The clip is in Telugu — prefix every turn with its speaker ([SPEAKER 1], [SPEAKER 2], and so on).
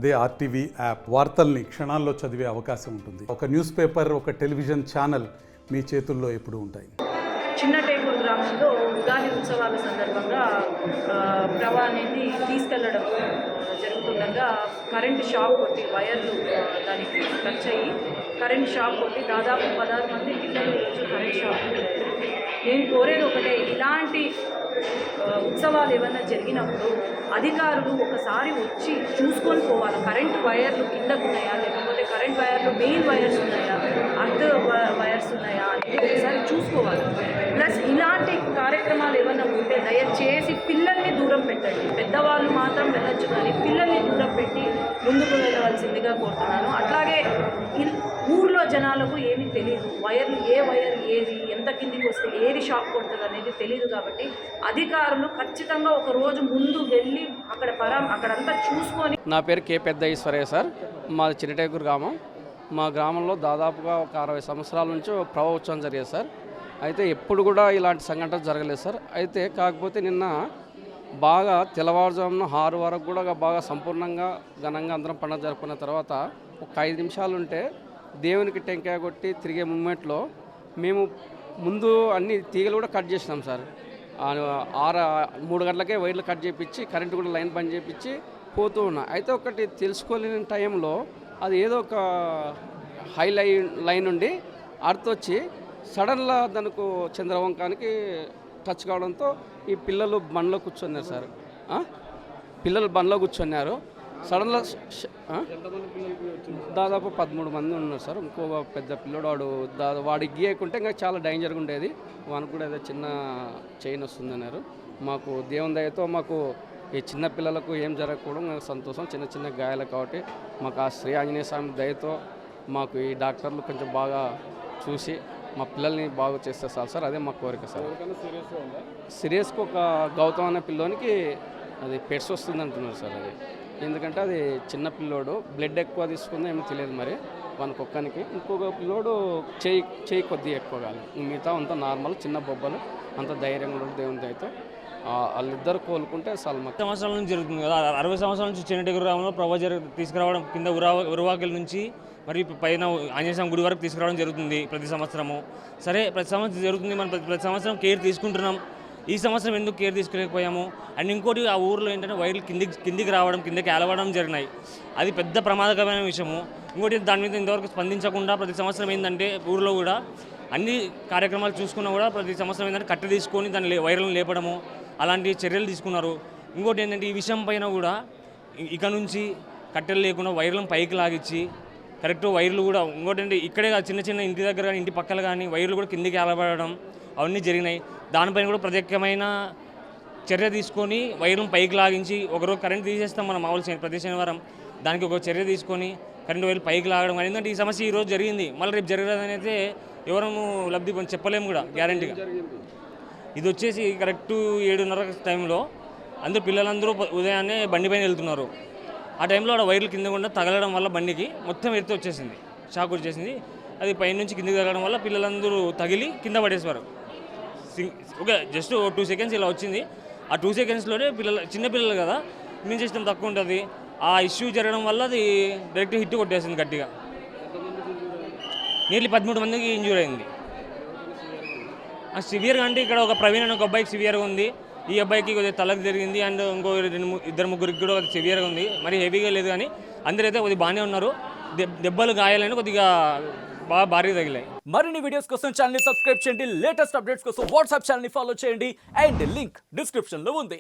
[SPEAKER 1] అదే ఆర్టీవీ యాప్ వార్తల్ని క్షణాల్లో చదివే అవకాశం ఉంటుంది. ఒక న్యూస్ పేపర్, ఒక టెలివిజన్ ఛానల్ మీ చేతుల్లో ఎప్పుడూ ఉంటాయి.
[SPEAKER 2] చిన్నటేకూరు గ్రామంలో ఉగాది ఉత్సవాల సందర్భంగా ప్రవా అనేది తీసుకెళ్లడం జరుగుతుండగా కరెంటు షాక్ కొట్టి వైర్లు దానికి టచ్ అయ్యి కరెంట్ షాక్ కొట్టి దాదాపు 16 మంది పిల్లలు ఈరోజు కరెంట్ షాక్ కొట్టారు. నేను కోరేది ఒకటే, ఇలాంటి ఉత్సవాలు ఏమైనా జరిగినప్పుడు అధికారులు ఒకసారి వచ్చి చూసుకొని పోవాలి. కరెంటు వైర్లు కిందకు ఉన్నాయా, లేకపోతే కరెంట్ వైర్లు మెయిన్ వైర్స్ ఉన్నాయా, అర్ధ వైర్స్ ఉన్నాయా అనేది ఒకసారి చూసుకోవాలి. ప్లస్ ఇలాంటి కార్యక్రమాలు ఏమైనా ఉంటే దయచేసి పిల్లల్ని దూరం పెట్టండి. పెద్దవాళ్ళు మాత్రం వెళ్ళొచ్చు, కానీ పిల్లల్ని దూరం పెట్టి ముందుకు వెళ్ళవలసిందిగా కోరుతున్నాను. అట్లాగే ఊర్లో జనాలకు ఏమీ తెలియదు, వైర్లు ఏ వైర్ ఏది ఎంత కిందికి వస్తే ఏది షాక్ కొడుతుంది అనేది తెలియదు. కాబట్టి అధికారులు ఖచ్చితంగా ఒక రోజు ముందు వెళ్ళి అక్కడంతా చూసుకొని.
[SPEAKER 3] నా పేరు కే పెద్ద ఈశ్వరయ్య సార్, మాది చిన్నటేకూరు గ్రామం. మా గ్రామంలో దాదాపుగా ఒక 60 సంవత్సరాల నుంచి ప్రవా ఉత్సవం జరిగేది సార్. అయితే ఎప్పుడు కూడా ఇలాంటి సంఘటన జరగలేదు సార్. అయితే కాకపోతే నిన్న బాగా తెల్లవారుజామున 6 వరకు కూడా బాగా సంపూర్ణంగా ఘనంగా అందరం పండుగ జరుపుకున్న తర్వాత ఒక 5 నిమిషాలు ఉంటే దేవునికి టెంకాయ కొట్టి తిరిగే మూమెంట్లో మేము ముందు అన్ని తీగలు కూడా కట్ చేసినాం సార్. 3 గంటలకే వైర్లు కట్ చేయించి కరెంటు కూడా లైన్ బంద్ చేయించి పోతూ ఉన్నా. అయితే ఒకటి తెలుసుకోలేని టైంలో అది ఏదో ఒక హై లైన్ నుండి అర్త్ వచ్చి సడన్గా దానికి చంద్రవంకానికి టచ్ కావడంతో ఈ పిల్లలు బండ్లో కూర్చున్నారు సార్. పిల్లలు బండ్లో కూర్చున్నారు. సడన్గా దాదాపు 13 మంది ఉన్నారు సార్. ఇంకో పెద్ద పిల్లడు వాడు గీయకుంటే ఇంకా చాలా డేంజర్గా ఉండేది. వానికి కూడా ఏదో చిన్న చైన్ వస్తుందన్నారు. మాకు దేవుని దయతో మాకు ఈ చిన్న పిల్లలకు ఏం జరగకపోవడం సంతోషం. చిన్న చిన్న గాయాలు కాబట్టి మాకు ఆ శ్రీ ఆంజనేయ స్వామి దయతో మాకు ఈ డాక్టర్లు కొంచెం బాగా చూసి మా పిల్లల్ని బాగు చేస్తే చాలు సార్. అదే మా కోరిక సార్. సీరియస్గా ఒక గౌతమ్ అనే పిల్లోనికి అది పెట్స్ వస్తుంది అంటున్నారు సార్. అది ఎందుకంటే అది చిన్న పిల్లోడు, బ్లడ్ ఎక్కువ తీసుకుందో ఏమో తెలియదు మరి వానికి ఒక్కనికి. ఇంకొక పిల్లోడు చేయి కొద్దిగా ఎక్కువ కాదు, మిగతా అంతా నార్మల్ చిన్న బొబ్బలు, అంత ధైర్యంగా ఉండదు దేవుని దయతో. వాళ్ళిద్దరు కోలుకుంటే చాలా మాకు.
[SPEAKER 4] సంవత్సరాల నుంచి జరుగుతుంది కదా, 60 సంవత్సరాల నుంచి చిన్నటేకూరు గ్రామంలో ప్రవా తీసుకురావడం కింద ఉరవాకిల నుంచి మరి పైన ఆంజనేయ స్వామి గుడి వరకు తీసుకురావడం జరుగుతుంది ప్రతి సంవత్సరము. సరే, ప్రతి సంవత్సరం జరుగుతుంది, మనం ప్రతి సంవత్సరం కేర్ తీసుకుంటున్నాం. ఈ సంవత్సరం ఎందుకు కేర్ తీసుకోలేకపోయాము? అండ్ ఇంకోటి, ఆ ఊర్లో ఏంటంటే వైర్లు కిందికి రావడం, కిందకి ఏలవడం జరిగినాయి. అది పెద్ద ప్రమాదకరమైన విషయము. ఇంకోటి, దాని మీద ఇంతవరకు స్పందించకుండా ప్రతి సంవత్సరం ఏంటంటే ఊర్లో కూడా అన్ని కార్యక్రమాలు చూసుకున్నా కూడా ప్రతి సంవత్సరం ఏంటంటే కట్టె తీసుకొని దాని వైర్లను లేపడము, అలాంటి చర్యలు తీసుకున్నారు. ఇంకోటి ఏంటంటే ఈ విషయం పైన కూడా ఇక నుంచి కట్టెలు లేకుండా వైర్లను పైకి లాగించి కరెక్ట్ వైర్లు కూడా, ఇంకోటి అంటే ఇక్కడే చిన్న చిన్న ఇంటి దగ్గర కానీ ఇంటి పక్కల కానీ వైర్లు కూడా కిందికి ఏలబడడం అవన్నీ జరిగినాయి. దానిపైన కూడా ప్రత్యేకమైన చర్య తీసుకొని వైర్లను పైకి లాగించి, ఒకరోజు కరెంట్ తీసేస్తాం మనం మామూలు ప్రతి శనివారం, దానికి ఒక చర్య తీసుకొని కరెంటు వైర్లు పైకి లాగడం. కానీ ఎందుకంటే ఈ సమస్య ఈరోజు జరిగింది, మళ్ళీ రేపు జరగదని అయితే ఎవరము లబ్ధి చెప్పలేము కూడా గ్యారంటీగా. ఇది వచ్చేసి కరెక్ట్ 7:30 టైంలో అందరూ పిల్లలందరూ ఉదయాన్నే బండి పైన వెళ్తున్నారు. ఆ టైంలో ఆడ వైర్లు కింద కూడా తగలడం వల్ల బండికి మొత్తం ఎత్తి వచ్చేసింది, షాక్ వచ్చేసింది. అది పైనుంచి కిందకి తగలడం వల్ల పిల్లలందరూ తగిలి కింద పడేసేవారు. ఓకే, జస్ట్ 2 సెకండ్స్ ఇలా వచ్చింది. ఆ 2 సెకండ్స్లోనే చిన్నపిల్లలు కదా, ఇమ్యూన్ సిస్టమ్ తక్కువ ఉంటుంది. ఆ ఇష్యూ జరగడం వల్ల అది డైరెక్ట్ హిట్ కొట్టేసింది గట్టిగా. నియర్లీ 13 మందికి ఇంజూర్ అయింది. సివియర్గా అంటే ఇక్కడ ఒక ప్రవీణ్ అనే ఒక అబ్బాయికి సివియర్గా ఉంది. ఈ అబ్బాయికి కొద్దిగా తలకు జరిగింది. అండ్ ఇంకో 2-3 కూడా సివియర్గా ఉంది. మరి హెవీగా లేదు, కానీ అందరైతే కొద్దిగా బాగానే ఉన్నారు. దెబ్బలు గాయాలని కొద్దిగా బాగా భారీ తగిలాయి.
[SPEAKER 5] మరిన్ని వీడియోస్ కోసం ఛానల్ ని సబ్స్క్రైబ్ చేయండి. లేటెస్ట్ అప్డేట్స్ కోసం వాట్సాప్ ఛానల్ ని ఫాలో చేయండి. అండ్ లింక్ డిస్క్రిప్షన్ లో ఉంది.